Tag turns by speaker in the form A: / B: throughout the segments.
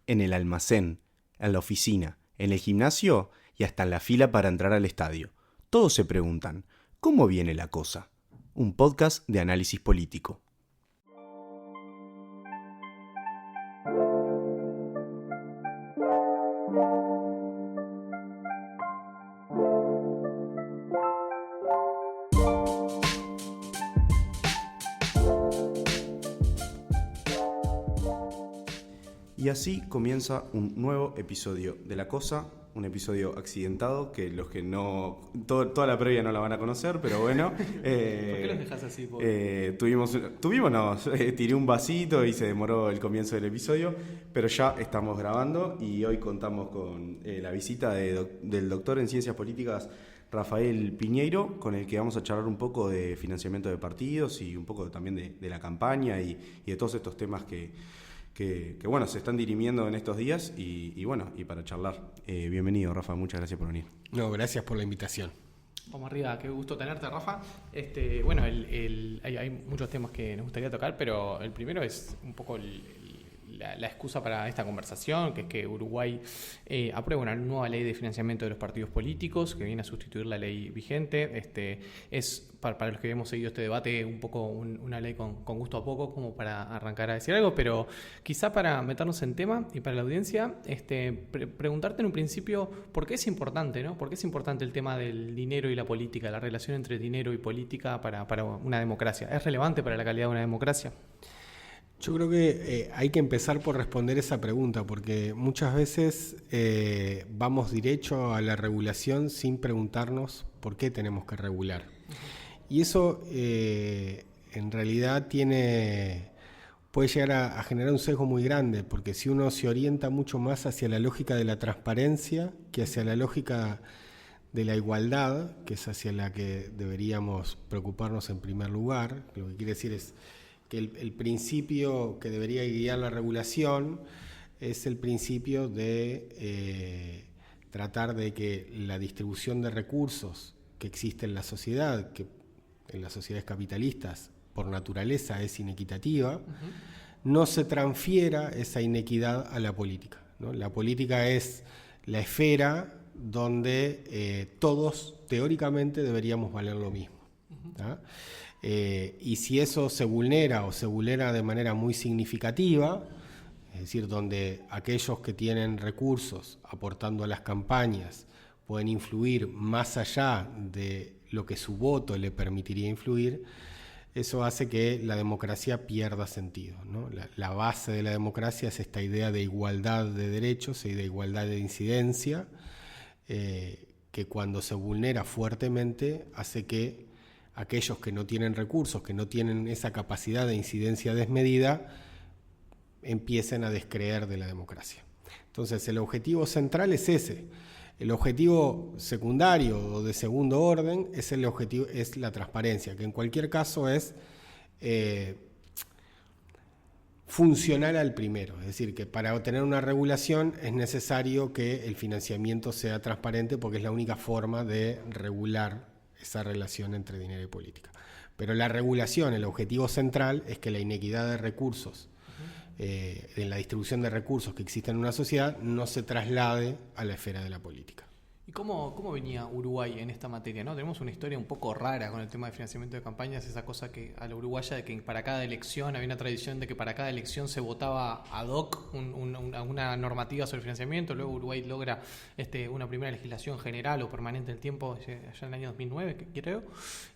A: en el almacén, en la oficina, en el gimnasio y hasta en la fila para entrar al estadio. Todos se preguntan, ¿cómo viene la cosa? Un podcast de análisis político. Y así comienza un nuevo episodio de La Cosa, un episodio accidentado que los que no... toda la previa no la van a conocer, pero bueno.
B: ¿Por qué los dejas así?
A: Tiré un vasito y se demoró el comienzo del episodio, pero ya estamos grabando y hoy contamos con la visita del doctor en Ciencias Políticas Rafael Piñeiro, con el que vamos a charlar un poco de financiamiento de partidos y un poco también de la campaña y de todos estos temas que bueno, se están dirimiendo en estos días y para charlar. Bienvenido, Rafa, muchas gracias por venir.
C: No, gracias por la invitación.
B: Vamos arriba, qué gusto tenerte, Rafa. Hay muchos temas que nos gustaría tocar, pero el primero es un poco la excusa para esta conversación, que es que Uruguay aprueba una nueva ley de financiamiento de los partidos políticos que viene a sustituir la ley vigente. Es para los que hemos seguido este debate un poco una ley con gusto a poco, como para arrancar a decir algo, pero quizá para meternos en tema y para la audiencia, preguntarte en un principio por qué es importante, ¿no? ¿Por qué es importante el tema del dinero y la política, la relación entre dinero y política para una democracia? ¿Es relevante para la calidad de una democracia?
C: Yo creo que hay que empezar por responder esa pregunta, porque muchas veces vamos derecho a la regulación sin preguntarnos por qué tenemos que regular. Y eso en realidad puede llegar a generar un sesgo muy grande, porque si uno se orienta mucho más hacia la lógica de la transparencia que hacia la lógica de la igualdad, que es hacia la que deberíamos preocuparnos en primer lugar, lo que quiere decir es que el principio que debería guiar la regulación es el principio de tratar de que la distribución de recursos que existe en la sociedad, que en las sociedades capitalistas por naturaleza es inequitativa, no se transfiera esa inequidad a la política, ¿no? La política es la esfera donde todos teóricamente deberíamos valer lo mismo, ¿tá? Y si eso se vulnera de manera muy significativa, es decir, donde aquellos que tienen recursos aportando a las campañas pueden influir más allá de lo que su voto le permitiría influir, eso hace que la democracia pierda sentido, ¿no? La base de la democracia es esta idea de igualdad de derechos y de igualdad de incidencia, que cuando se vulnera fuertemente hace que aquellos que no tienen recursos, que no tienen esa capacidad de incidencia desmedida, empiecen a descreer de la democracia. Entonces, el objetivo central es ese. El objetivo secundario o de segundo orden es la transparencia, que en cualquier caso es funcional al primero. Es decir, que para obtener una regulación es necesario que el financiamiento sea transparente, porque es la única forma de regular esa relación entre dinero y política. Pero la regulación, el objetivo central es que la inequidad de recursos, en la distribución de recursos que existe en una sociedad, no se traslade a la esfera de la política.
B: ¿Y cómo venía Uruguay en esta materia, ¿no? Tenemos una historia un poco rara con el tema de financiamiento de campañas, esa cosa que a la uruguaya de que para cada elección había una tradición de que para cada elección se votaba ad hoc una normativa sobre financiamiento. Luego Uruguay logra una primera legislación general o permanente del tiempo allá en el año 2009, creo.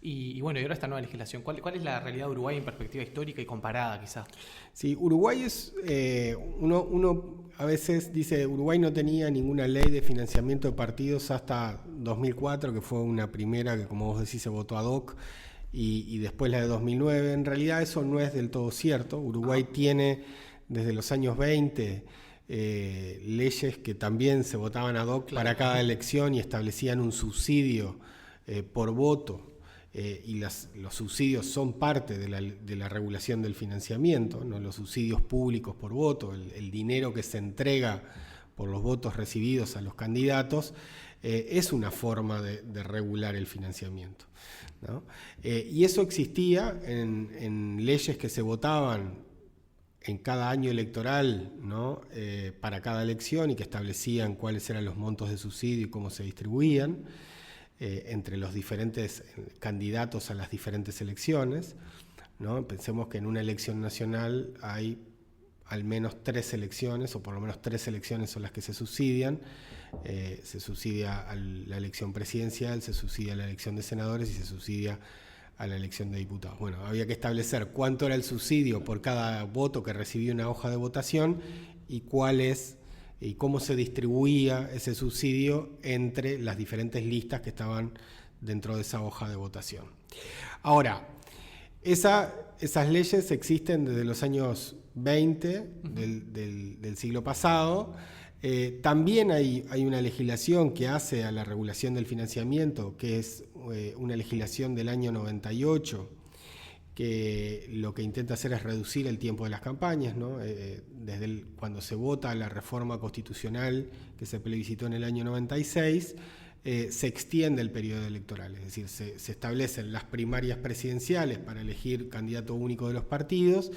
B: Y ahora esta nueva legislación. ¿Cuál es la realidad de Uruguay en perspectiva histórica y comparada, quizás?
C: Sí, Uruguay es... uno a veces dice Uruguay no tenía ninguna ley de financiamiento de partidos hasta 2004, que fue una primera que, como vos decís, se votó ad hoc, y después la de 2009. En realidad eso no es del todo cierto. Uruguay tiene desde los años 20 leyes que también se votaban ad hoc para cada elección y establecían un subsidio por voto. Y los subsidios son parte de la regulación del financiamiento, ¿no? Los subsidios públicos por voto, el dinero que se entrega por los votos recibidos a los candidatos, es una forma de regular el financiamiento, ¿no? Y eso existía en leyes que se votaban en cada año electoral, ¿no? Para cada elección, y que establecían cuáles eran los montos de subsidio y cómo se distribuían entre los diferentes candidatos a las diferentes elecciones, ¿no? Pensemos que en una elección nacional hay al menos 3 elecciones, o por lo menos 3 elecciones son las que se subsidian. Se subsidia a la elección presidencial, se subsidia a la elección de senadores y se subsidia a la elección de diputados. Bueno, había que establecer cuánto era el subsidio por cada voto que recibía una hoja de votación y cómo se distribuía ese subsidio entre las diferentes listas que estaban dentro de esa hoja de votación. Ahora, esas leyes existen desde los años 20 del siglo pasado. También hay una legislación que hace a la regulación del financiamiento, que es una legislación del año 98, que lo que intenta hacer es reducir el tiempo de las campañas, ¿no? Desde cuando se vota la reforma constitucional que se plebiscitó en el año 96, se extiende el periodo electoral, es decir, se establecen las primarias presidenciales para elegir candidato único de los partidos,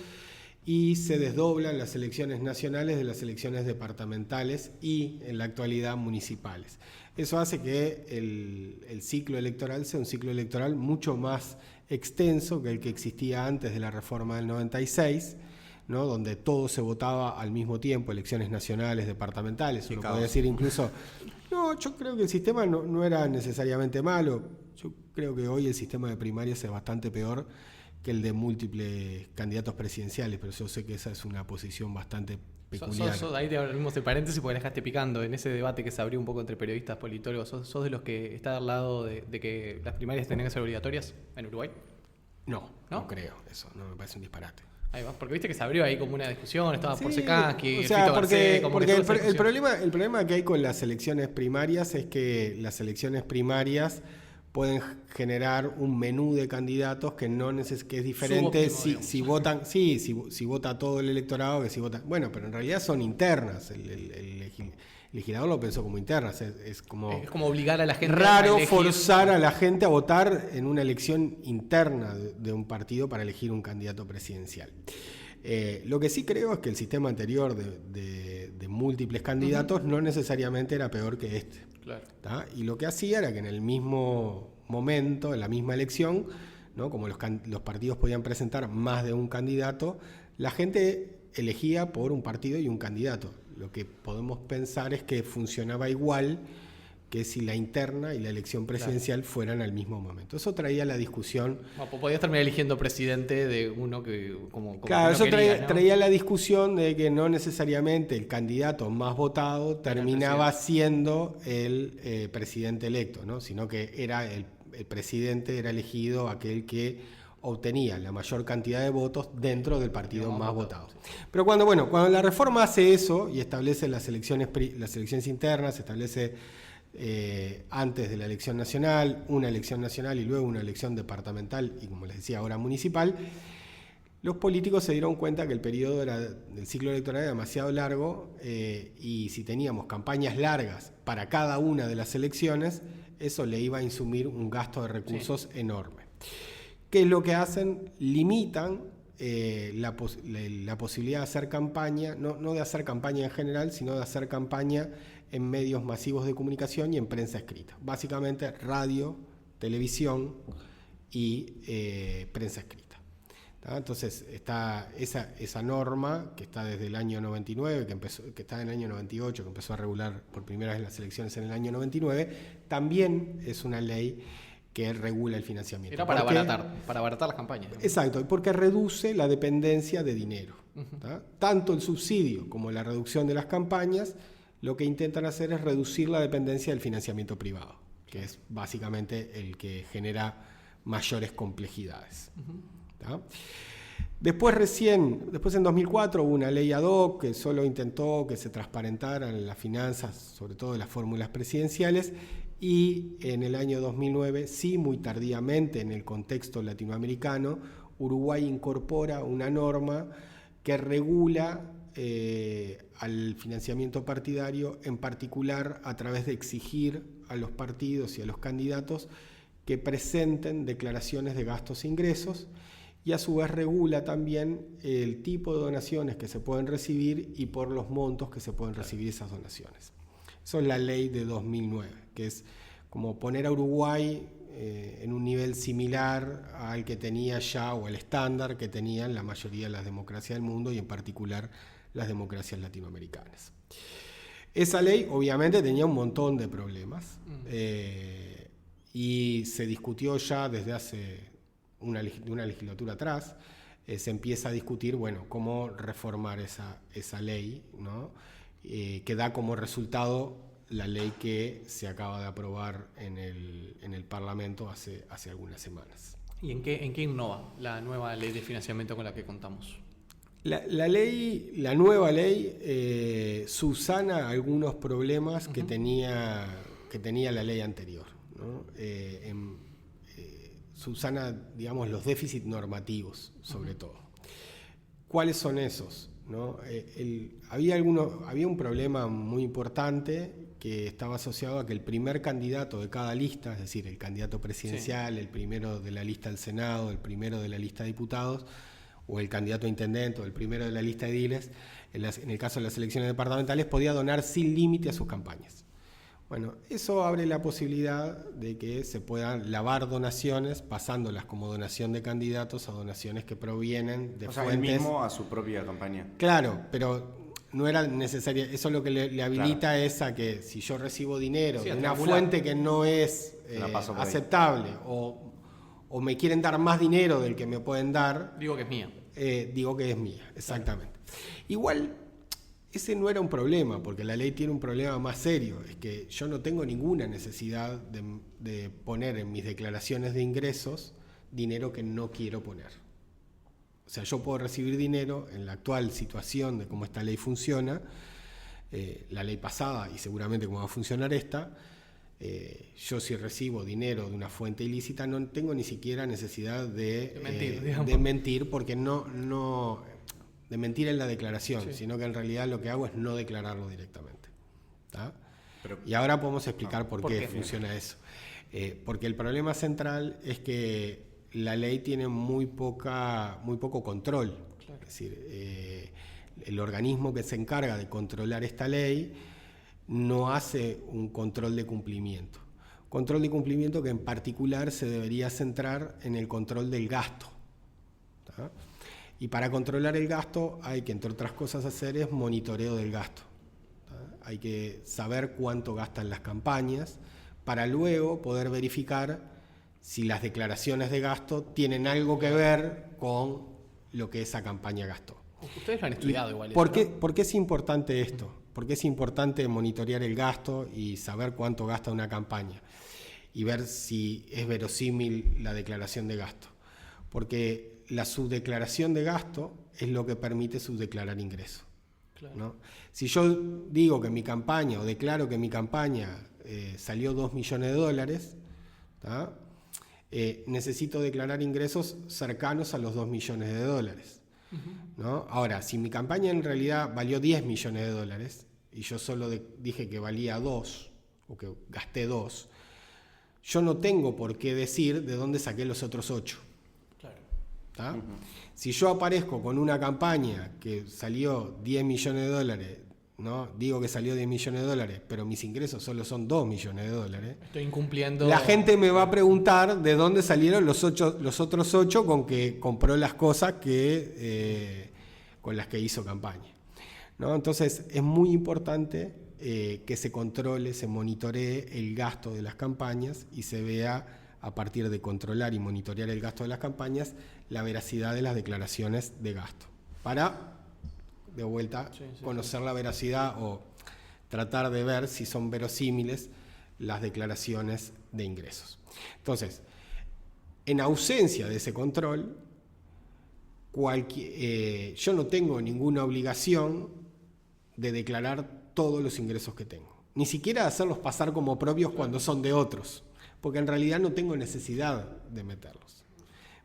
C: y se desdoblan las elecciones nacionales de las elecciones departamentales y, en la actualidad, municipales. Eso hace que el ciclo electoral sea un ciclo electoral mucho más extenso que el que existía antes de la reforma del 96, ¿no? Donde todo se votaba al mismo tiempo, elecciones nacionales, departamentales. Uno puede decir incluso, no, yo creo que el sistema no era necesariamente malo. Yo creo que hoy el sistema de primarias es bastante peor que el de múltiples candidatos presidenciales, pero yo sé que esa es una posición bastante peculiar.
B: Ahí te abrimos el paréntesis porque dejaste picando en ese debate que se abrió un poco entre periodistas, politólogos. ¿Sos de los que está al lado de que las primarias tienen que ser obligatorias en Uruguay?
C: No creo eso, no me parece un disparate.
B: Ahí va, porque viste que se abrió ahí como una discusión, estaba por Sekansky,
C: o sea, porque el
B: problema
C: problema que hay con las elecciones primarias es que las elecciones primarias pueden generar un menú de candidatos que que es diferente si vota todo el electorado que si vota. Bueno, pero en realidad son internas. El legislador lo pensó como internas. Es como
B: obligar a la gente
C: raro forzar a la gente a votar en una elección interna de un partido para elegir un candidato presidencial. Lo que sí creo es que el sistema anterior de múltiples candidatos no necesariamente era peor que este. Claro. Y lo que hacía era que en el mismo momento, en la misma elección, ¿no? Como los partidos podían presentar más de un candidato, la gente elegía por un partido y un candidato. Lo que podemos pensar es que funcionaba igual que si la interna y la elección presidencial fueran al mismo momento. Eso traía la discusión.
B: Podías terminar eligiendo presidente de uno que como
C: claro,
B: eso
C: traía la discusión de que no necesariamente el candidato más votado terminaba siendo el presidente electo, ¿no? Sino que el presidente era elegido aquel que obtenía la mayor cantidad de votos dentro del partido más votado. Sí. Pero cuando la reforma hace eso y establece las elecciones internas, establece antes de la elección nacional, una elección nacional y luego una elección departamental y, como les decía, ahora municipal, los políticos se dieron cuenta que el periodo del ciclo electoral era demasiado largo y si teníamos campañas largas para cada una de las elecciones, eso le iba a insumir un gasto de recursos enorme. ¿Qué es lo que hacen? Limitan la posibilidad de hacer campaña, no de hacer campaña en general, sino de hacer campaña en medios masivos de comunicación y en prensa escrita. Básicamente radio, televisión y prensa escrita. Entonces está esa norma que está desde el año 99, que está en el año 98, que empezó a regular por primera vez las elecciones en el año 99, también es una ley que regula el financiamiento.
B: Era para abaratar las campañas, ¿no?
C: Exacto, porque reduce la dependencia de dinero. Tanto el subsidio como la reducción de las campañas lo que intentan hacer es reducir la dependencia del financiamiento privado, que es básicamente el que genera mayores complejidades. Después en 2004 hubo una ley ad hoc que solo intentó que se transparentaran las finanzas, sobre todo de las fórmulas presidenciales, y en el año 2009, sí, muy tardíamente en el contexto latinoamericano, Uruguay incorpora una norma que regula al financiamiento partidario, en particular a través de exigir a los partidos y a los candidatos que presenten declaraciones de gastos e ingresos y a su vez regula también el tipo de donaciones que se pueden recibir y por los montos que se pueden recibir esas donaciones. Eso es la ley de 2009, que es como poner a Uruguay en un nivel similar al que tenía ya, o el estándar que tenían la mayoría de las democracias del mundo y en particular las democracias latinoamericanas. Esa ley obviamente tenía un montón de problemas y se discutió ya desde hace una legislatura atrás. Se empieza a discutir, bueno, cómo reformar esa ley, ¿no? Que da como resultado la ley que se acaba de aprobar en el Parlamento hace algunas semanas.
B: ¿Y en qué innova la nueva ley de financiamiento con la que contamos?
C: La nueva ley subsana algunos problemas que tenía la ley anterior, ¿no? Subsana, digamos, los déficits normativos, sobre todo. ¿Cuáles son esos? ¿No? Había un problema muy importante que estaba asociado a que el primer candidato de cada lista, es decir, el candidato presidencial, el primero de la lista del Senado, el primero de la lista de diputados, o el candidato a intendente, o el primero de la lista de ediles, en el caso de las elecciones departamentales, podía donar sin límite a sus campañas. Bueno, eso abre la posibilidad de que se puedan lavar donaciones, pasándolas como donación de candidatos a donaciones que provienen de fuentes...
A: O sea, él mismo a su propia campaña.
C: Claro, pero no era necesario. Eso lo que le habilita es a que si yo recibo dinero de una fuente que no es aceptable o me quieren dar más dinero del que me pueden dar...
B: Digo que es mía.
C: Digo que es mía, exactamente. Igual... Ese no era un problema, porque la ley tiene un problema más serio, es que yo no tengo ninguna necesidad de poner en mis declaraciones de ingresos dinero que no quiero poner. O sea, yo puedo recibir dinero en la actual situación de cómo esta ley funciona, la ley pasada y seguramente cómo va a funcionar esta. Yo si recibo dinero de una fuente ilícita no tengo ni siquiera necesidad de mentir, porque de mentir en la declaración, sino que en realidad lo que hago es no declararlo directamente. Y ahora podemos explicar por qué funciona eso. Porque el problema central es que la ley tiene muy poco control. Claro. Es decir, el organismo que se encarga de controlar esta ley no hace un control de cumplimiento. Control de cumplimiento que en particular se debería centrar en el control del gasto. ¿Tá? Y para controlar el gasto hay que, entre otras cosas, hacer es monitoreo del gasto. ¿Tá? Hay que saber cuánto gastan las campañas para luego poder verificar si las declaraciones de gasto tienen algo que ver con lo que esa campaña gastó.
B: Ustedes lo han estudiado igual.
C: ¿Por qué es importante esto? ¿Por qué es importante monitorear el gasto y saber cuánto gasta una campaña? Y ver si es verosímil la declaración de gasto. Porque la subdeclaración de gasto es lo que permite subdeclarar ingresos. Claro. ¿No? Si yo digo que mi campaña, o declaro que mi campaña salió $2 millones, ¿tá? Necesito declarar ingresos cercanos a los $2 millones. ¿No? Ahora, si mi campaña en realidad valió $10 millones y yo solo dije que valía 2 o que gasté 2, yo no tengo por qué decir de dónde saqué los otros 8. Claro. Si yo aparezco con una campaña que salió $10 millones, ¿no? Digo que salió $10 millones, pero mis ingresos solo son $2 millones.
B: Estoy incumpliendo.
C: La gente me va a preguntar de dónde salieron los otros 8 con que compró las cosas con las que hizo campaña, ¿no? Entonces es muy importante que se controle, se monitoree el gasto de las campañas y se vea, a partir de controlar y monitorear el gasto de las campañas, la veracidad de las declaraciones de gasto. Para, de vuelta, conocer la veracidad o tratar de ver si son verosímiles las declaraciones de ingresos. Entonces, en ausencia de ese control, yo no tengo ninguna obligación de declarar todos los ingresos que tengo. Ni siquiera hacerlos pasar como propios cuando son de otros, porque en realidad no tengo necesidad de meterlos.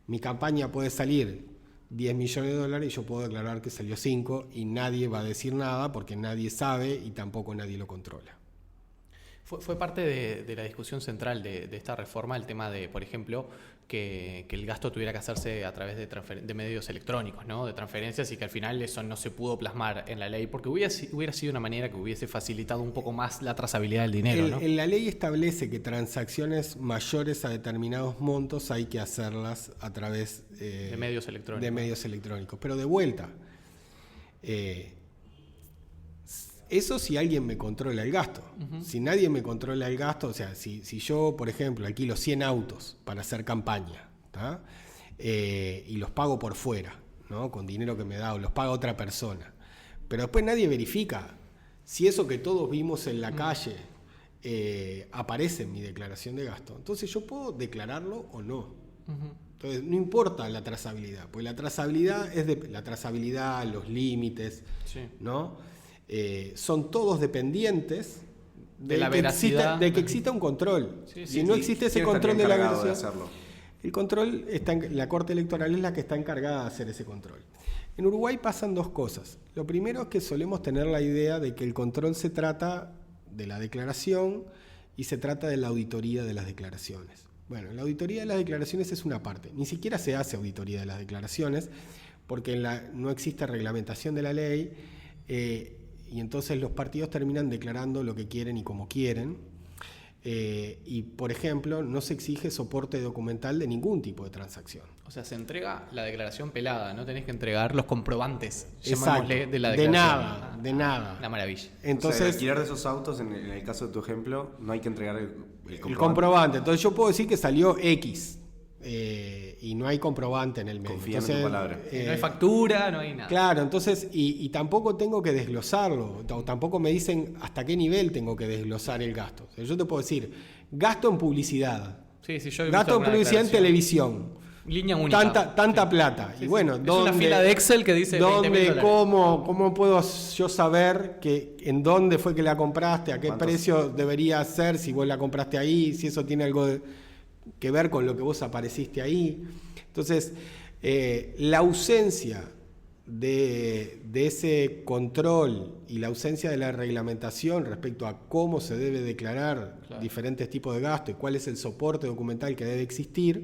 C: Mi campaña puede salir $10 millones y yo puedo declarar que salió 5 y nadie va a decir nada porque nadie sabe y tampoco nadie lo controla.
B: Fue parte de la discusión central de esta reforma el tema de, por ejemplo, que el gasto tuviera que hacerse a través de medios electrónicos, ¿no? De transferencias, y que al final eso no se pudo plasmar en la ley porque hubiera sido una manera que hubiese facilitado un poco más la trazabilidad del dinero, ¿no?
C: La ley establece que transacciones mayores a determinados montos hay que hacerlas a través
B: de medios electrónicos.
C: Pero de vuelta, eso si alguien me controla el gasto. Uh-huh. Si nadie me controla el gasto, o sea, si yo, por ejemplo, alquilo 100 autos para hacer campaña, y los pago por fuera, ¿no? Con dinero que me da, o los paga otra persona, pero después nadie verifica si eso que todos vimos en la calle aparece en mi declaración de gasto, entonces yo puedo declararlo o no. Uh-huh. Entonces no importa la trazabilidad, porque la trazabilidad los límites, sí, ¿no? Son todos dependientes
B: de la veracidad,
C: de que exista un control. Sí, si no existe ese control de la veracidad, el control está la Corte Electoral es la que está encargada de hacer ese control. En Uruguay pasan dos cosas. Lo primero es que solemos tener la idea de que el control se trata de la declaración y se trata de la auditoría de las declaraciones. Bueno, la auditoría de las declaraciones es una parte. Ni siquiera se hace auditoría de las declaraciones porque no existe reglamentación de la ley. Y entonces los partidos terminan declarando lo que quieren y como quieren. Y, por ejemplo, no se exige soporte documental de ningún tipo de transacción.
B: O sea, se entrega la declaración pelada, no tenés que entregar los comprobantes,
C: llamémosle, de la declaración. De nada.
B: Una maravilla.
A: Entonces, o sea, el alquiler de esos autos, en el caso de tu ejemplo, no hay que entregar
C: el comprobante. Entonces yo puedo decir que salió X. Y no hay comprobante en el medio.
A: Confía en tu palabra.
B: No hay factura, no hay nada.
C: Claro, entonces, y tampoco tengo que desglosarlo, tampoco me dicen hasta qué nivel tengo que desglosar el gasto. O sea, yo te puedo decir, gasto en publicidad,
B: yo
C: gasto en publicidad en televisión,
B: línea única.
C: Tanta plata.
B: Sí,
C: y bueno,
B: es una fila de Excel que dice
C: ¿cómo puedo yo saber en dónde fue que la compraste, a qué precio debería ser, si vos la compraste ahí, si eso tiene algo que ver con lo que vos apareciste ahí? Entonces, la ausencia de ese control y la ausencia de la reglamentación respecto a cómo se debe declarar diferentes tipos de gasto y cuál es el soporte documental que debe existir,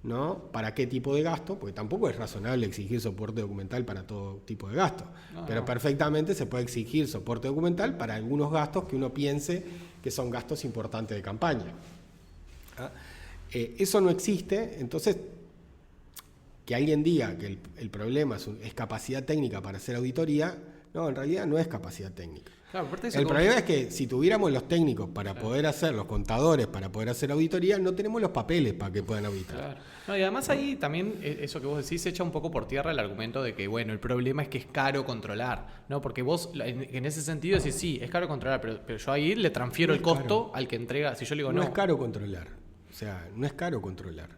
C: ¿no? ¿Para qué tipo de gasto? Porque tampoco es razonable exigir soporte documental para todo tipo de gasto, pero perfectamente se puede exigir soporte documental para algunos gastos que uno piense que son gastos importantes de campaña. Eso no existe, entonces que alguien diga que el problema es capacidad técnica para hacer auditoría, no, en realidad no es capacidad técnica.
B: Claro,
C: el problema es que si tuviéramos los técnicos para poder hacer, los contadores para poder hacer auditoría, no tenemos los papeles para que puedan auditar.
B: Claro. No, y además ahí también eso que vos decís echa un poco por tierra el argumento de que, bueno, el problema es que es caro controlar, ¿no? Porque vos en ese sentido decís, sí, es caro controlar, pero yo ahí le transfiero el costo al que entrega. Si yo le digo
C: no es caro controlar. O sea, no es caro controlar.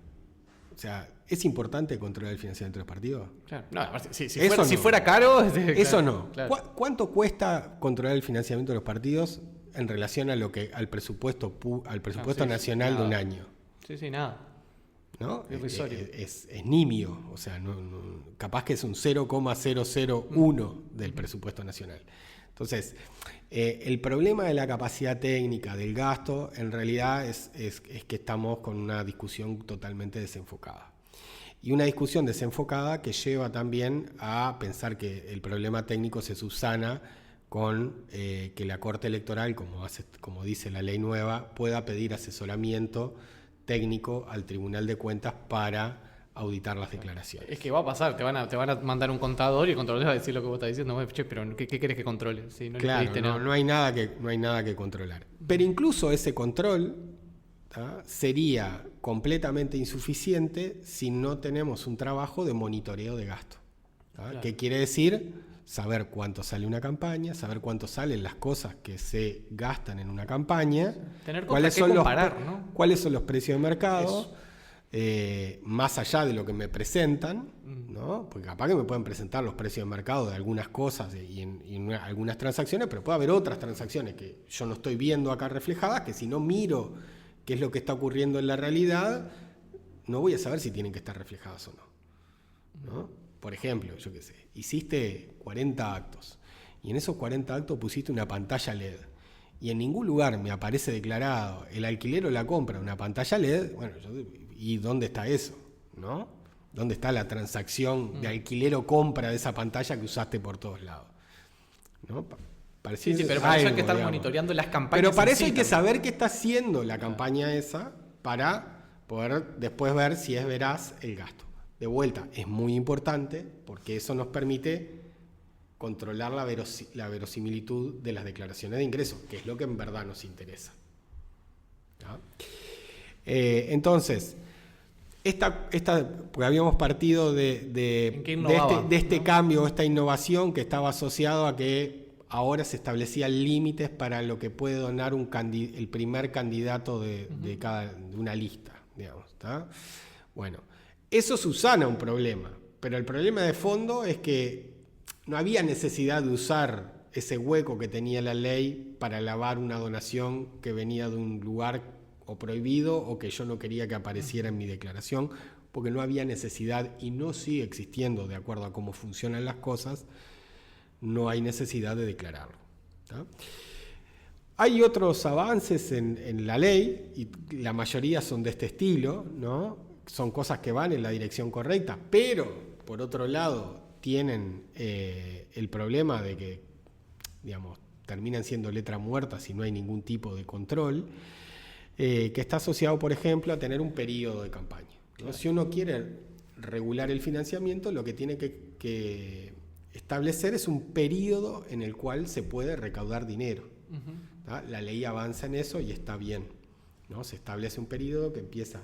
C: O sea, ¿es importante controlar el financiamiento de los partidos?
B: Claro. No, si fuera caro...
C: Eso no. Claro. ¿Cuánto cuesta controlar el financiamiento de los partidos en relación a al presupuesto nacional de un año?
B: Sí, nada.
C: ¿No? Es nimio. O sea, capaz que es un 0,001 del presupuesto nacional. Entonces, el problema de la capacidad técnica del gasto en realidad es que estamos con una discusión totalmente desenfocada. Y una discusión desenfocada que lleva también a pensar que el problema técnico se subsana con que la Corte Electoral, como dice la ley nueva, pueda pedir asesoramiento técnico al Tribunal de Cuentas para auditar las declaraciones.
B: Es que va a pasar, te van a mandar un contador y el contador va a decir lo que vos estás diciendo, che, pero ¿qué querés que controle? Si no
C: claro, no hay nada que controlar. Pero incluso ese control sería completamente insuficiente si no tenemos un trabajo de monitoreo de gasto. Claro. ¿Qué quiere decir? Saber cuánto sale una campaña, saber cuánto salen las cosas que se gastan en una campaña,
B: tener cosas que comparar, ¿no?
C: Cuáles son los precios de mercado. Más allá de lo que me presentan, ¿no? Porque capaz que me pueden presentar los precios de mercado de algunas cosas y en algunas transacciones, pero puede haber otras transacciones que yo no estoy viendo acá reflejadas, que si no miro qué es lo que está ocurriendo en la realidad, no voy a saber si tienen que estar reflejadas o no. Por ejemplo, yo qué sé, hiciste 40 actos y en esos 40 actos pusiste una pantalla LED y en ningún lugar me aparece declarado el alquiler o la compra de una pantalla LED, bueno, ¿y dónde está eso? ¿No? ¿Dónde está la transacción de alquiler o compra de esa pantalla que usaste por todos lados? ¿No?
B: Sí, pero para eso hay que estar monitoreando las campañas.
C: Pero para eso hay que saber qué está haciendo la campaña esa para poder después ver si es veraz el gasto. De vuelta, es muy importante porque eso nos permite controlar la verosimilitud de las declaraciones de ingresos, que es lo que en verdad nos interesa. ¿Ya? Entonces, porque habíamos partido de este cambio, esta innovación que estaba asociado a que ahora se establecían límites para lo que puede donar el primer candidato de una lista, digamos, ¿está? Bueno, eso subsana un problema, pero el problema de fondo es que no había necesidad de usar ese hueco que tenía la ley para alabar una donación que venía de un lugar o prohibido o que yo no quería que apareciera en mi declaración, porque no había necesidad y no sigue existiendo, de acuerdo a cómo funcionan las cosas, no hay necesidad de declararlo. ¿Tá? Hay otros avances en la ley, y la mayoría son de este estilo, ¿no? Son cosas que van en la dirección correcta, pero, por otro lado, tienen el problema de que, digamos, terminan siendo letra muerta si no hay ningún tipo de control, que está asociado, por ejemplo, a tener un periodo de campaña, ¿no? Claro. Si uno quiere regular el financiamiento, lo que tiene que establecer es un periodo en el cual se puede recaudar dinero. ¿Tá? La ley avanza en eso y está bien, ¿no? Se establece un periodo que empieza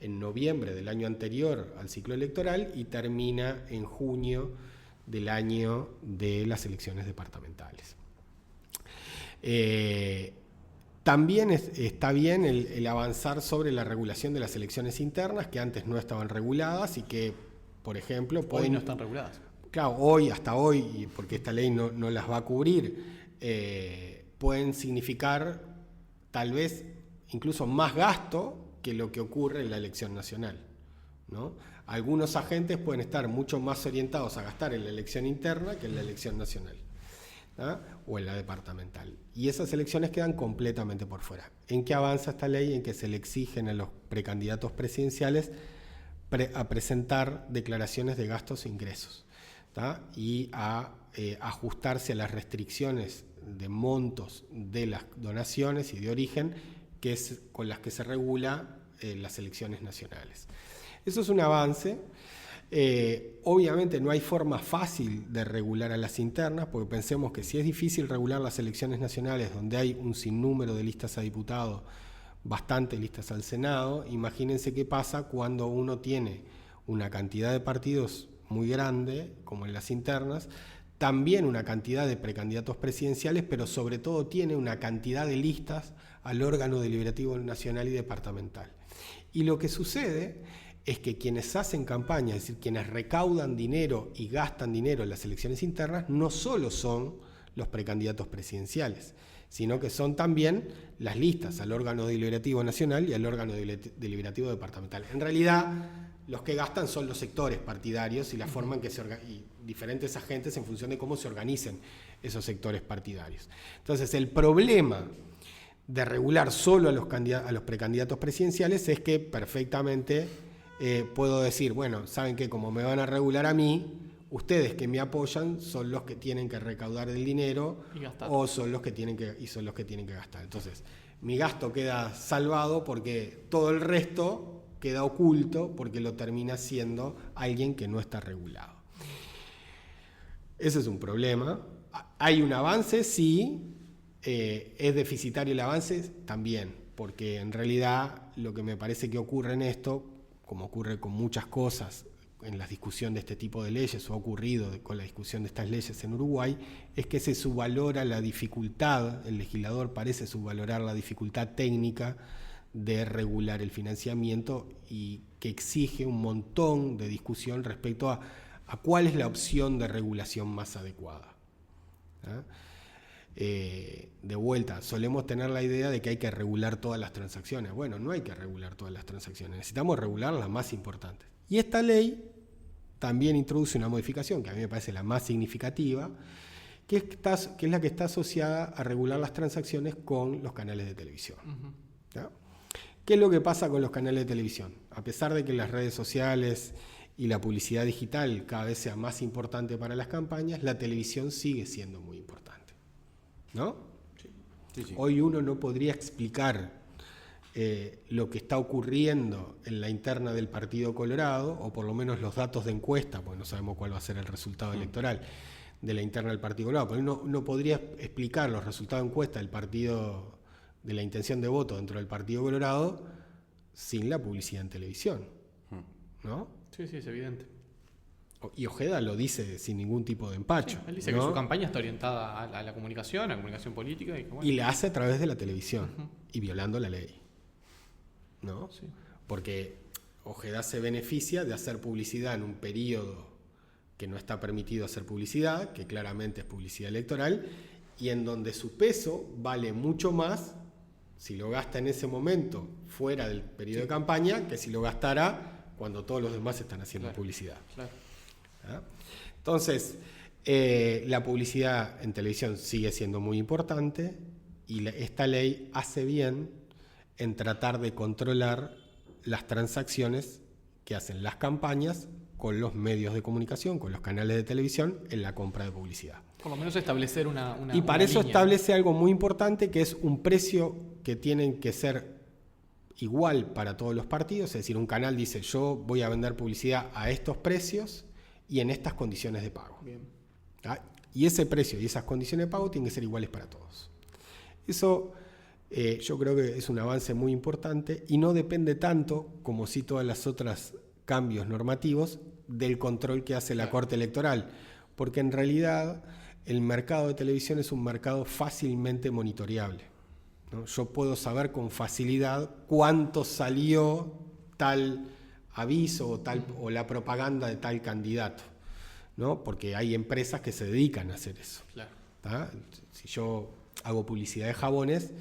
C: en noviembre del año anterior al ciclo electoral y termina en junio del año de las elecciones departamentales. También está bien el avanzar sobre la regulación de las elecciones internas, que antes no estaban reguladas y que, por ejemplo,
B: hoy no están reguladas.
C: Claro, hasta hoy, porque esta ley no las va a cubrir, pueden significar tal vez incluso más gasto que lo que ocurre en la elección nacional, ¿no? Algunos agentes pueden estar mucho más orientados a gastar en la elección interna que en la elección nacional, ¿no? O en la departamental. Y esas elecciones quedan completamente por fuera. ¿En qué avanza esta ley? En que se le exigen a los precandidatos presidenciales a presentar declaraciones de gastos e ingresos, ¿tá? Y a ajustarse a las restricciones de montos de las donaciones y de origen con las que se regula las elecciones nacionales. Eso es un avance. Obviamente no hay forma fácil de regular a las internas, porque pensemos que si es difícil regular las elecciones nacionales donde hay un sinnúmero de listas a diputados, bastantes listas al Senado, imagínense qué pasa cuando uno tiene una cantidad de partidos muy grande, como en las internas, también una cantidad de precandidatos presidenciales, pero sobre todo tiene una cantidad de listas al órgano deliberativo nacional y departamental. Y lo que sucede es que quienes hacen campaña, es decir, quienes recaudan dinero y gastan dinero en las elecciones internas, no solo son los precandidatos presidenciales, sino que son también las listas al órgano deliberativo nacional y al órgano deliberativo departamental. En realidad, los que gastan son los sectores partidarios y la forma en que y diferentes agentes en función de cómo se organicen esos sectores partidarios. Entonces, el problema de regular solo a los precandidatos presidenciales es que perfectamente puedo decir, bueno, ¿saben qué? Como me van a regular a mí, ustedes que me apoyan son los que tienen que recaudar el dinero o son los que tienen que gastar. Entonces, mi gasto queda salvado porque todo el resto queda oculto porque lo termina siendo alguien que no está regulado. Ese es un problema. ¿Hay un avance? Sí. ¿Es deficitario el avance? También, porque en realidad lo que me parece que ocurre en esto, como ocurre con muchas cosas en la discusión de este tipo de leyes, o ha ocurrido con la discusión de estas leyes en Uruguay, es que se subvalora la dificultad, el legislador parece subvalorar la dificultad técnica de regular el financiamiento y que exige un montón de discusión respecto a cuál es la opción de regulación más adecuada. ¿Ah? De vuelta, solemos tener la idea de que hay que regular todas las transacciones. Bueno, no hay que regular todas las transacciones, necesitamos regular las más importantes. Y esta ley también introduce una modificación que a mí me parece la más significativa, que es la que está asociada a regular las transacciones con los canales de televisión. ¿Ya? ¿Qué es lo que pasa con los canales de televisión? A pesar de que las redes sociales y la publicidad digital cada vez sea más importante para las campañas, la televisión sigue siendo muy importante, ¿no? Sí. Hoy uno no podría explicar lo que está ocurriendo en la interna del Partido Colorado, o por lo menos los datos de encuesta, porque no sabemos cuál va a ser el resultado electoral de la interna del Partido Colorado, pero uno no podría explicar los resultados de encuesta del partido, de la intención de voto dentro del Partido Colorado, sin la publicidad en televisión, ¿no?
B: Sí, es evidente.
C: Y Ojeda lo dice sin ningún tipo de empacho.
B: Sí, él dice,
C: ¿no?,
B: que su campaña está orientada a la comunicación política. Y, que, bueno,
C: y la hace a través de la televisión, y violando la ley, ¿no?
B: Sí.
C: Porque Ojeda se beneficia de hacer publicidad en un periodo que no está permitido hacer publicidad, que claramente es publicidad electoral, y en donde su peso vale mucho más si lo gasta en ese momento fuera del periodo de campaña que si lo gastara cuando todos los demás están haciendo publicidad.
B: Claro.
C: ¿Ah? Entonces, la publicidad en televisión sigue siendo muy importante, y esta ley hace bien en tratar de controlar las transacciones que hacen las campañas con los medios de comunicación, con los canales de televisión, en la compra de publicidad.
B: Por lo menos establecer una
C: y para eso
B: línea,
C: establece algo muy importante, que es un precio que tienen que ser igual para todos los partidos. Es decir, un canal dice, yo voy a vender publicidad a estos precios y en estas condiciones de pago.
B: Bien.
C: ¿Ah? Y ese precio y esas condiciones de pago tienen que ser iguales para todos. Eso yo creo que es un avance muy importante, y no depende tanto, como sí todas las otras cambios normativos, del control que hace la Corte Electoral, porque en realidad el mercado de televisión es un mercado fácilmente monitoreable, ¿no? Yo puedo saber con facilidad cuánto salió tal aviso o la propaganda de tal candidato, ¿no? Porque hay empresas que se dedican a hacer eso.
B: Claro.
C: ¿Tá? Si yo hago publicidad de jabones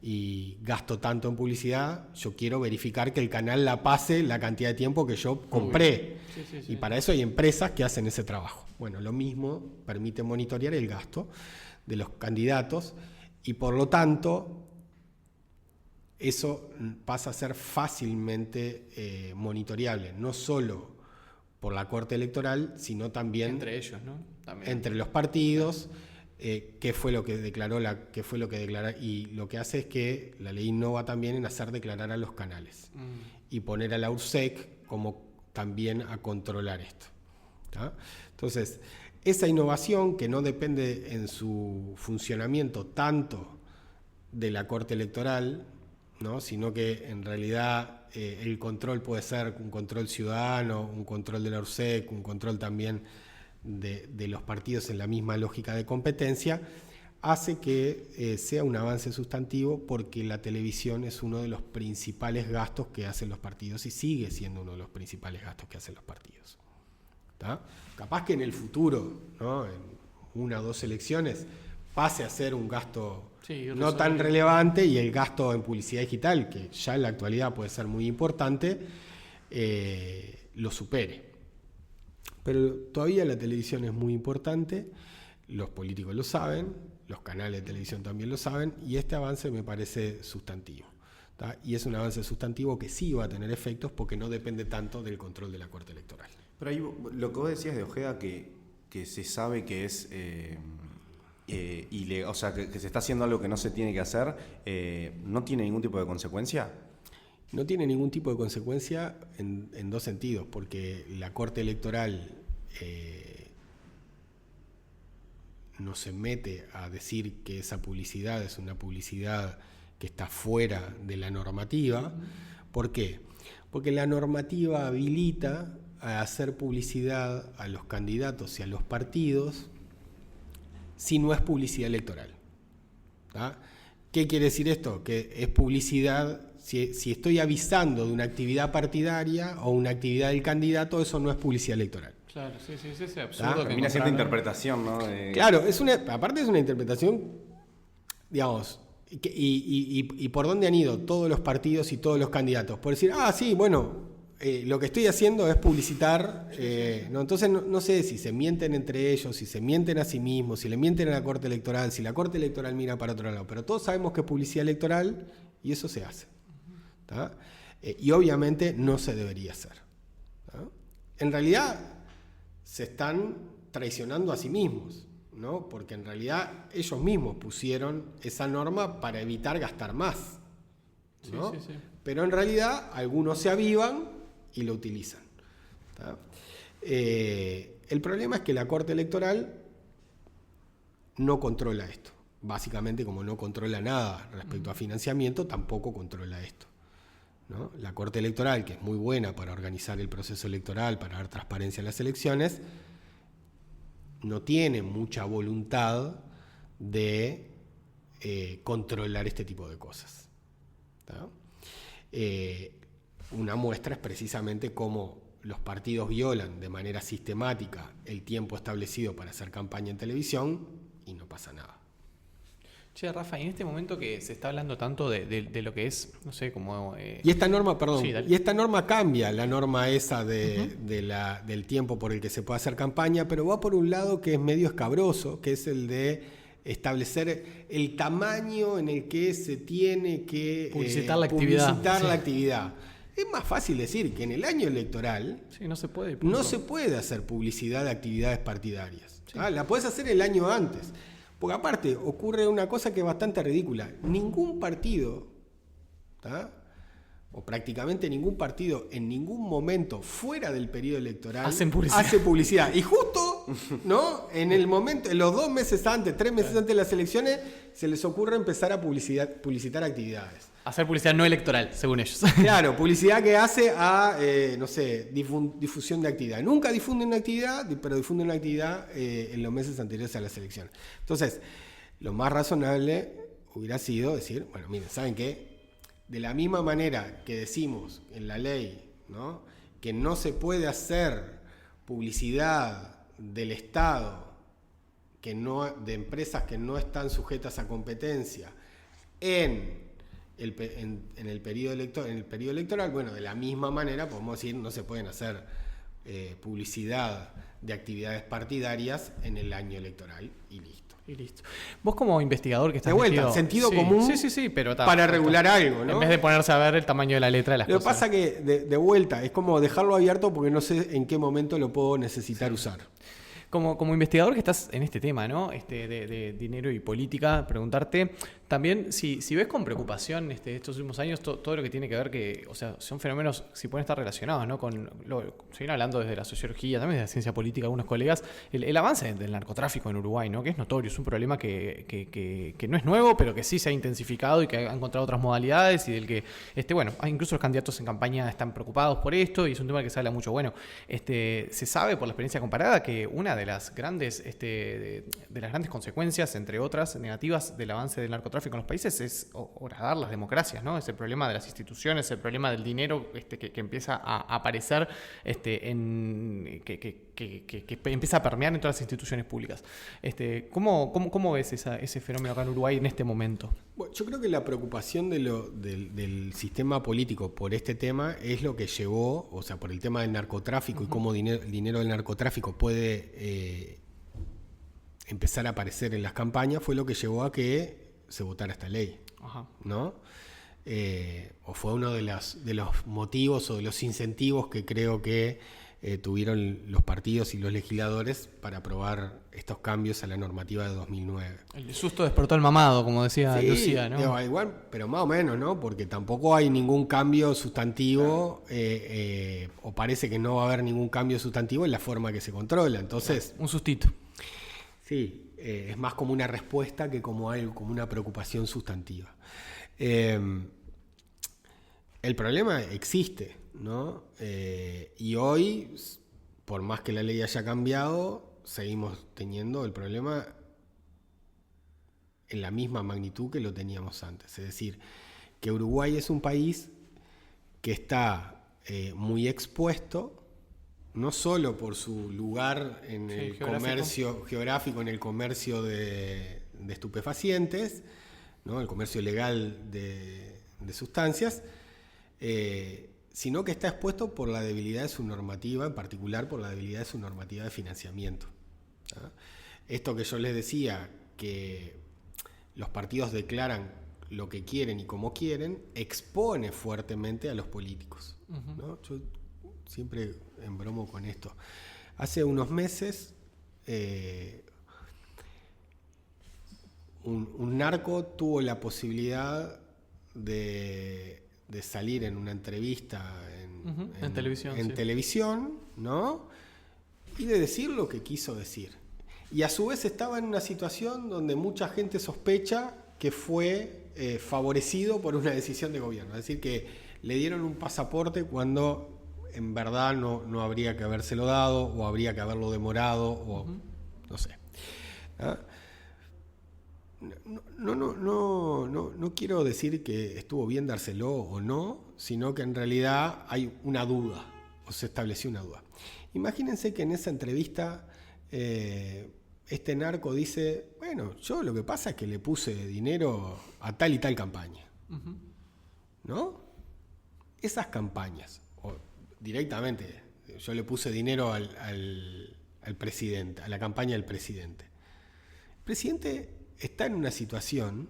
C: y gasto tanto en publicidad, yo quiero verificar que el canal la pase la cantidad de tiempo que yo compré.
B: Sí.
C: Y para eso hay empresas que hacen ese trabajo. Bueno, lo mismo permite monitorear el gasto de los candidatos, y por lo tanto eso pasa a ser fácilmente monitoreable, no solo por la Corte Electoral, sino también
B: entre ellos, ¿no? También.
C: Entre los partidos. Qué fue lo que declaró y lo que hace es que la ley innova también en hacer declarar a los canales y poner a la URSEC como también a controlar esto. ¿Tá? Entonces, esa innovación, que no depende en su funcionamiento tanto de la Corte Electoral, ¿no?, sino que en realidad el control puede ser un control ciudadano, un control de la URSEC, un control también de los partidos en la misma lógica de competencia, hace que sea un avance sustantivo, porque la televisión es uno de los principales gastos que hacen los partidos, y sigue siendo uno de los principales gastos que hacen los partidos. ¿Tá? Capaz que en el futuro, ¿no?, en una o dos elecciones, pase a ser un gasto no tan relevante, y el gasto en publicidad digital, que ya en la actualidad puede ser muy importante, lo supere. Pero todavía la televisión es muy importante, los políticos lo saben, los canales de televisión también lo saben, y este avance me parece sustantivo. ¿Tá? Y es un avance sustantivo que sí va a tener efectos, porque no depende tanto del control de la Corte Electoral.
A: Pero ahí lo que vos decías de Ojeda, que se sabe que es o sea, que se está haciendo algo que no se tiene que hacer, ¿no tiene ningún tipo de consecuencia?
C: No tiene ningún tipo de consecuencia en dos sentidos, porque la Corte Electoral no se mete a decir que esa publicidad es una publicidad que está fuera de la normativa. ¿Por qué? Porque la normativa habilita a hacer publicidad a los candidatos y a los partidos si no es publicidad electoral. ¿Tá? ¿Qué quiere decir esto? Que es publicidad, si estoy avisando de una actividad partidaria o una actividad del candidato, eso no es publicidad electoral.
B: Claro, sí, ese absurdo.
A: Termina siendo interpretación, ¿no?
C: Claro, aparte es una interpretación, digamos, y por dónde han ido todos los partidos y todos los candidatos. Por decir, sí, bueno, lo que estoy haciendo es publicitar, ¿no? Entonces no sé si se mienten entre ellos, si se mienten a sí mismos, si le mienten a la Corte Electoral, si la Corte Electoral mira para otro lado, pero todos sabemos que es publicidad electoral y eso se hace. ¿Tá? Y obviamente no se debería hacer. ¿Tá? En realidad se están traicionando a sí mismos, ¿no? Porque en realidad ellos mismos pusieron esa norma para evitar gastar más, ¿no?
B: Sí.
C: Pero en realidad algunos se avivan y lo utilizan. ¿Tá? El problema es que la Corte Electoral no controla esto. Básicamente, como no controla nada respecto a financiamiento, tampoco controla esto, ¿no? La Corte Electoral, que es muy buena para organizar el proceso electoral, para dar transparencia a las elecciones, no tiene mucha voluntad de controlar este tipo de cosas. ¿Tá? Una muestra es precisamente cómo los partidos violan de manera sistemática el tiempo establecido para hacer campaña en televisión y no pasa nada.
B: Che, Rafa, y en este momento que se está hablando tanto de lo que es, no sé, como...
C: Y esta norma, perdón,
B: Sí, dale.
C: y esta norma cambia, la norma esa del tiempo por el que se puede hacer campaña, pero va por un lado que es medio escabroso, que es el de establecer el tamaño en el que se tiene que
B: Publicitar la actividad.
C: publicitar
B: Sí.
C: la actividad. Es más fácil decir que en el año electoral
B: Sí, no se puede.
C: no se puede hacer publicidad de actividades partidarias. Sí. La podés hacer el año antes. Porque aparte ocurre una cosa que es bastante ridícula. Ningún partido, ¿tá? O prácticamente ningún partido en ningún momento fuera del periodo electoral
B: Hacen publicidad.
C: hace publicidad. Y justo, ¿no? En el momento, en los 2 meses antes, 3 meses antes de las elecciones, se les ocurre empezar a publicitar actividades.
B: Hacer publicidad no electoral, según ellos.
C: Claro, publicidad que hace a, no sé, difusión de actividad. Nunca difunden una actividad, pero difunden una actividad en los meses anteriores a las elecciones. Entonces, lo más razonable hubiera sido decir, bueno, miren, ¿saben qué? De la misma manera que decimos en la ley, ¿no?, que no se puede hacer publicidad del Estado, de empresas que no están sujetas a competencia, en el periodo electoral, bueno, de la misma manera podemos decir no se pueden hacer publicidad de actividades partidarias en el año electoral y listo.
B: Y listo. Vos como investigador que estás
C: De vuelta,
B: metido-
C: sentido
B: Sí,
C: común
B: sí, pero
C: para regular algo, ¿no?
B: En vez de ponerse a ver el tamaño de la letra de las
C: Lo que
B: cosas.
C: pasa que, de vuelta, es como dejarlo abierto porque no sé en qué momento lo puedo necesitar usar.
B: Como investigador que estás en este tema, ¿no? De dinero y política, preguntarte también si ves con preocupación estos últimos años todo lo que tiene que ver que, o sea, son fenómenos, si pueden estar relacionados, ¿no? Se viene hablando desde la sociología, también desde la ciencia política, algunos colegas, el avance del narcotráfico en Uruguay, ¿no? Que es notorio, es un problema que no es nuevo, pero que sí se ha intensificado y que ha encontrado otras modalidades y del que, bueno, incluso los candidatos en campaña están preocupados por esto y es un tema del que se habla mucho. Bueno, se sabe por la experiencia comparada que una de las grandes consecuencias, entre otras negativas, del avance del narcotráfico en los países es horadar las democracias, ¿no? Es el problema de las instituciones, el problema del dinero que empieza a aparecer, que empieza a permear en todas las instituciones públicas. ¿Cómo ves ese fenómeno acá en Uruguay en este momento?
C: Bueno, yo creo que la preocupación del sistema político por este tema es lo que llevó, o sea, por el tema del narcotráfico y cómo el dinero del narcotráfico puede empezar a aparecer en las campañas, fue lo que llevó a que se votara esta ley.
B: Ajá.
C: ¿No? O fue uno de los motivos o de los incentivos que creo que tuvieron los partidos y los legisladores para aprobar estos cambios a la normativa de 2009.
B: El susto despertó el mamado, como decía
C: Sí,
B: Lucía, ¿no?
C: digo, igual, pero más o menos, ¿no? Porque tampoco hay ningún cambio sustantivo, o parece que no va a haber ningún cambio sustantivo en la forma que se controla. Entonces,
B: Un sustito.
C: sí, es más como una respuesta que como algo, como una preocupación sustantiva. El problema existe, ¿no? Y hoy, por más que la ley haya cambiado, seguimos teniendo el problema en la misma magnitud que lo teníamos antes. Es decir, que Uruguay es un país que está muy expuesto, no solo por su lugar en el comercio geográfico, en el comercio de estupefacientes, ¿no? El comercio legal de sustancias, sino que está expuesto por la debilidad de su normativa, en particular por la debilidad de su normativa de financiamiento. ¿Ah? Esto que yo les decía, que los partidos declaran lo que quieren y cómo quieren, expone fuertemente a los políticos. ¿No? Yo siempre embromo con esto. Hace unos meses, un narco tuvo la posibilidad de salir en una entrevista
B: en televisión,
C: en televisión, ¿no? Y de decir lo que quiso decir. Y a su vez estaba en una situación donde mucha gente sospecha que fue favorecido por una decisión de gobierno. Es decir, que le dieron un pasaporte cuando en verdad no habría que habérselo dado, o habría que haberlo demorado, o no sé. ¿Ah? No quiero decir que estuvo bien dárselo o no, sino que en realidad hay una duda, o se estableció una duda. Imagínense que en esa entrevista este narco dice, bueno, yo lo que pasa es que le puse dinero a tal y tal campaña. ¿No? Esas campañas, o directamente, yo le puse dinero al presidente, a la campaña del presidente. El presidente está en una situación,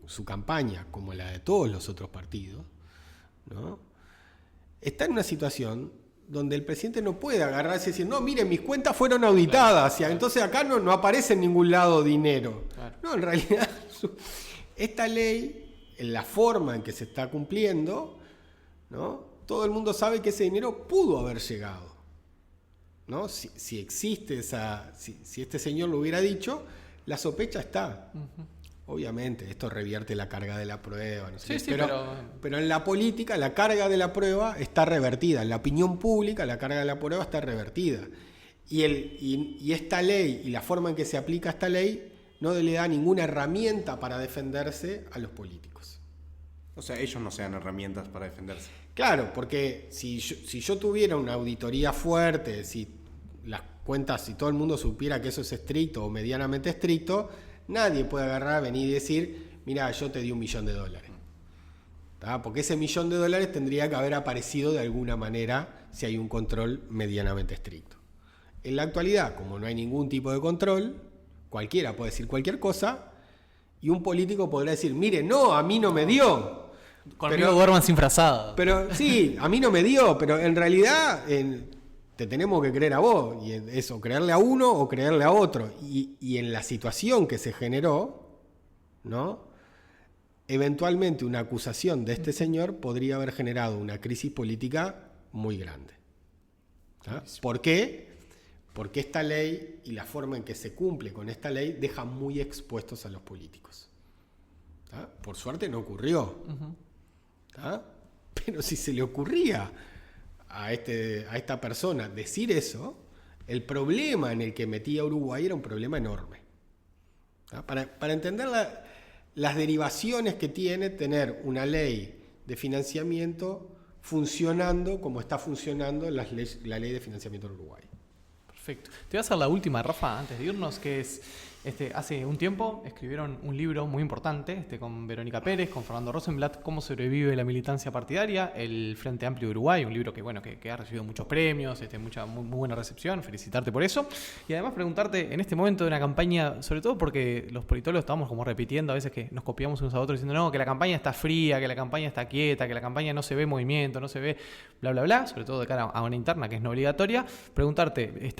C: su campaña, como la de todos los otros partidos, ¿no? Está en una situación donde el presidente no puede agarrarse y decir, no, miren, mis cuentas fueron auditadas, claro. Entonces acá no aparece en ningún lado dinero. Claro. No, en realidad, esta ley, en la forma en que se está cumpliendo, ¿no? Todo el mundo sabe que ese dinero pudo haber llegado, ¿no? Si existe si este señor lo hubiera dicho, la sospecha está. Obviamente, esto revierte la carga de la prueba, no sé, pero en la política la carga de la prueba está revertida, en la opinión pública la carga de la prueba está revertida. Y esta ley y la forma en que se aplica esta ley no le da ninguna herramienta para defenderse a los políticos.
A: O sea, ellos no se dan herramientas para defenderse.
C: Claro, porque si yo tuviera una auditoría fuerte, si las cuentas, si todo el mundo supiera que eso es estricto o medianamente estricto, nadie puede agarrar, venir y decir, mira, yo te di $1 millón. ¿Tá? Porque ese $1 millón tendría que haber aparecido de alguna manera si hay un control medianamente estricto. En la actualidad, como no hay ningún tipo de control, cualquiera puede decir cualquier cosa y un político podrá decir, mire, no, a mí no me dio.
B: Conmigo duerman sin frazada.
C: Pero sí, a mí no me dio, pero en realidad te tenemos que creer a vos, y eso, creerle a uno o creerle a otro. Y en la situación que se generó, ¿no? Eventualmente una acusación de este señor podría haber generado una crisis política muy grande. ¿Ah? ¿Por qué? Porque esta ley y la forma en que se cumple con esta ley deja muy expuestos a los políticos. ¿Ah? Por suerte no ocurrió. ¿Ah? Pero si se le ocurría a esta persona decir eso, el problema en el que metía Uruguay era un problema enorme. ¿Ah? Para entender las derivaciones que tiene tener una ley de financiamiento funcionando como está funcionando la ley de financiamiento en Uruguay.
B: Perfecto. Te voy a hacer la última, Rafa, antes de irnos, que es, hace un tiempo escribieron un libro muy importante con Verónica Pérez, con Fernando Rosenblatt, Cómo sobrevive la militancia partidaria, el Frente Amplio de Uruguay, un libro que, bueno, que ha recibido muchos premios, mucha muy buena recepción, felicitarte por eso. Y además preguntarte, en este momento de una campaña, sobre todo porque los politólogos estamos como repitiendo a veces que nos copiamos unos a otros diciendo, no, que la campaña está fría, que la campaña está quieta, que la campaña no se ve movimiento, no se ve bla, bla, bla, sobre todo de cara a una interna que es no obligatoria. Preguntarte,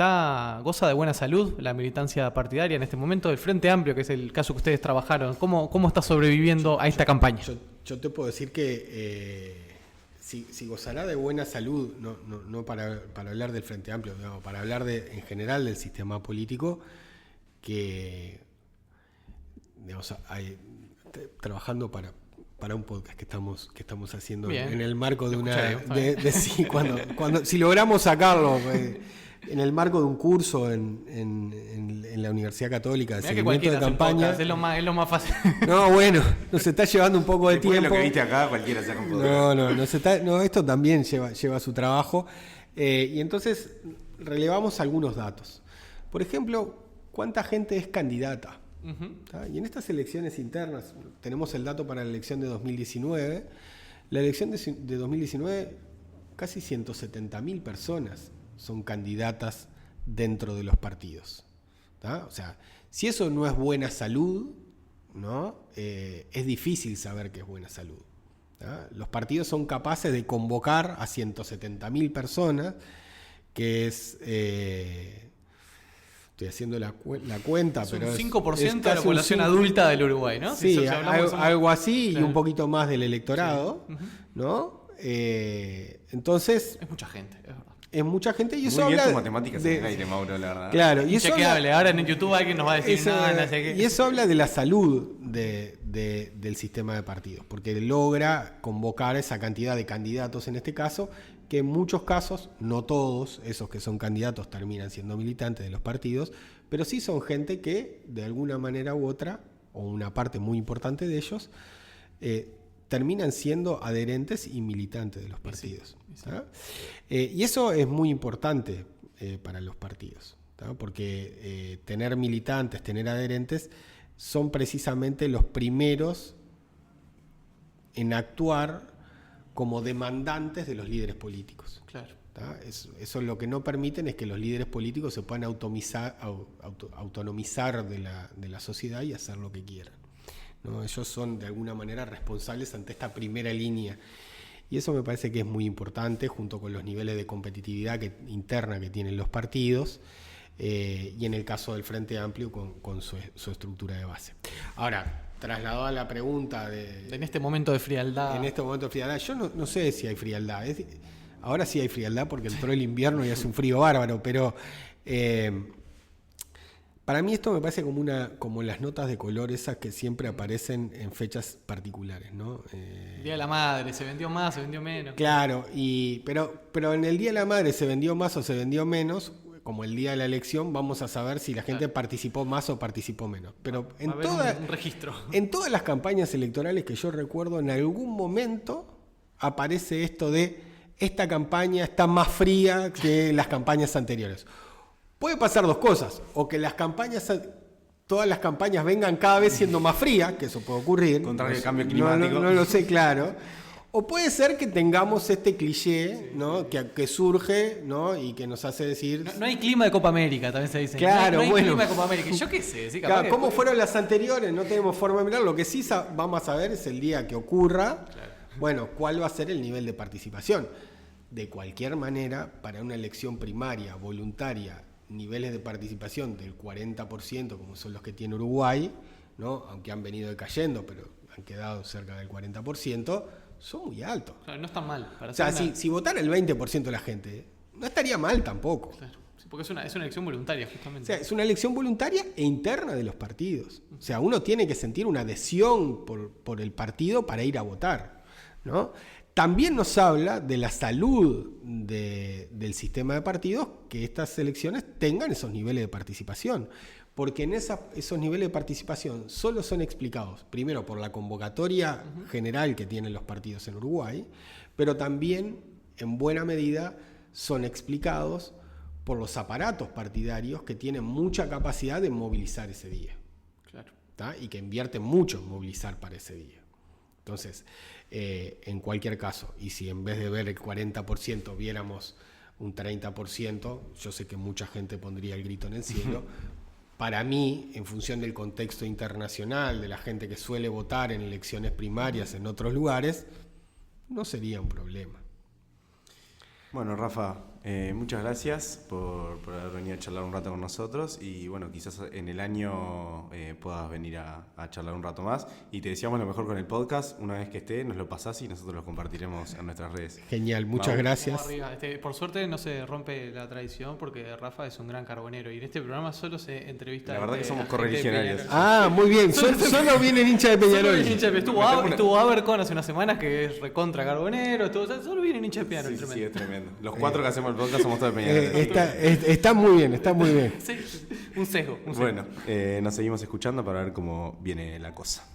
B: ¿goza de buena salud la militancia partidaria en este momento? El Frente Amplio, que es el caso que ustedes trabajaron, ¿cómo está sobreviviendo a esta campaña?
C: Yo te puedo decir que si gozará de buena salud, no para hablar del Frente Amplio, digamos, para hablar en general del sistema político, que digamos, trabajando para un podcast que estamos haciendo. Bien. En el marco de si logramos sacarlo en el marco de un curso en la Universidad Católica de seguimiento de campaña.
B: Es lo más fácil.
C: No, bueno, nos está llevando un poco de tiempo.
A: Después de lo que viste acá, cualquiera saca un podcast.
C: No, esto también lleva su trabajo. Y entonces relevamos algunos datos. Por ejemplo, ¿cuánta gente es candidata? Y en estas elecciones internas, tenemos el dato para la elección de 2019. La elección de 2019 casi 170.000 personas son candidatas dentro de los partidos. ¿Tá? O sea, si eso no es buena salud, ¿no? Es difícil saber qué es buena salud. ¿Tá? Los partidos son capaces de convocar a 170.000 personas, que es... estoy haciendo la cuenta, pero
B: un 5% de la
C: casi
B: población adulta del Uruguay, ¿no?
C: Sí,
B: si
C: algo así,
B: claro.
C: Y un poquito más del electorado,
B: sí.
C: ¿no? Entonces...
B: Es mucha gente, es verdad.
C: Es mucha gente y eso
A: Muy bien
C: habla
A: tus matemáticas en el aire, Mauro, la verdad.
C: Claro, y eso
B: Chequeable. Ahora en YouTube alguien nos va a decir no sé qué.
C: y eso habla de la salud del sistema de partidos, porque logra convocar esa cantidad de candidatos en este caso, que en muchos casos, no todos esos que son candidatos terminan siendo militantes de los partidos, pero sí son gente que de alguna manera u otra, o una parte muy importante de ellos, terminan siendo adherentes y militantes de los partidos.
B: Sí.
C: ¿Tá? Y eso es muy importante para los partidos, ¿tá? Porque tener militantes, tener adherentes, son precisamente los primeros en actuar como demandantes de los líderes políticos.
B: Claro.
C: ¿Tá? Eso lo que no permiten es que los líderes políticos se puedan autonomizar de la sociedad y hacer lo que quieran, ¿no? Ellos son de alguna manera responsables ante esta primera línea. Y eso me parece que es muy importante, junto con los niveles de competitividad interna que tienen los partidos, y en el caso del Frente Amplio con su estructura de base. Ahora, trasladado a la pregunta
B: en este momento de frialdad.
C: En este momento de frialdad, yo no sé si hay frialdad. Ahora sí hay frialdad porque entró el invierno y hace un frío bárbaro, pero... para mí esto me parece como las notas de color esas que siempre aparecen en fechas particulares, ¿no?
B: El Día de la Madre, se vendió más, se vendió menos.
C: Claro, pero en el Día de la Madre se vendió más o se vendió menos, como el día de la elección vamos a saber si la gente participó más o participó menos. Pero
B: un registro.
C: En todas las campañas electorales que yo recuerdo, en algún momento aparece esto de esta campaña está más fría que las campañas anteriores. Puede pasar dos cosas, o que todas las campañas vengan cada vez siendo más frías, que eso puede ocurrir.
A: Contrario al cambio climático.
C: No lo sé, claro. O puede ser que tengamos este cliché, ¿no? Que surge, ¿no? Y que nos hace decir...
B: No hay clima de Copa América, también se dice.
C: Claro,
B: no hay
C: bueno.
B: clima de Copa América. Yo qué sé. Sí,
C: claro, ¿cómo fueron las anteriores? No tenemos forma de mirar. Lo que sí vamos a saber es el día que ocurra, claro. Bueno, cuál va a ser el nivel de participación. De cualquier manera, para una elección primaria, voluntaria, niveles de participación del 40%, como son los que tiene Uruguay, ¿no? Aunque han venido decayendo, pero han quedado cerca del 40%, son muy altos.
B: Claro, no están mal.
C: O sea, si votara el 20% de la gente, no estaría mal tampoco.
B: Claro, sí, porque es una elección voluntaria, justamente.
C: O sea, es una elección voluntaria e interna de los partidos. O sea, uno tiene que sentir una adhesión por el partido para ir a votar, ¿no? También nos habla de la salud del sistema de partidos que estas elecciones tengan esos niveles de participación, porque en esos niveles de participación solo son explicados, primero, por la convocatoria general que tienen los partidos en Uruguay, pero también, en buena medida, son explicados por los aparatos partidarios que tienen mucha capacidad de movilizar ese día.
B: Claro.
C: ¿Tá? Y que invierten mucho en movilizar para ese día. Entonces, en cualquier caso, y si en vez de ver el 40% viéramos un 30%, yo sé que mucha gente pondría el grito en el cielo. Para mí, en función del contexto internacional, de la gente que suele votar en elecciones primarias en otros lugares, no sería un problema.
A: Bueno, Rafa, muchas gracias por haber venido a charlar un rato con nosotros y bueno, quizás en el año puedas venir a charlar un rato más y te deseamos lo mejor con el podcast. Una vez que esté, nos lo pasás y nosotros lo compartiremos en nuestras redes.
C: Genial, muchas gracias.
B: Por suerte no se rompe la tradición porque Rafa es un gran carbonero y en este programa solo se entrevista.
A: La verdad que somos correligionarios.
C: Ah, muy bien, solo viene el hincha de Peñarol.
B: Estuvo Abercon hace unas semanas que es recontra carbonero, solo viene el hincha de Peñarol.
A: Sí, es tremendo. Los cuatro que hacemos el podcast somos todos de Peñarol.
C: Está muy bien, está muy bien.
B: Sí, un sesgo.
A: Bueno, nos seguimos escuchando para ver cómo viene la cosa.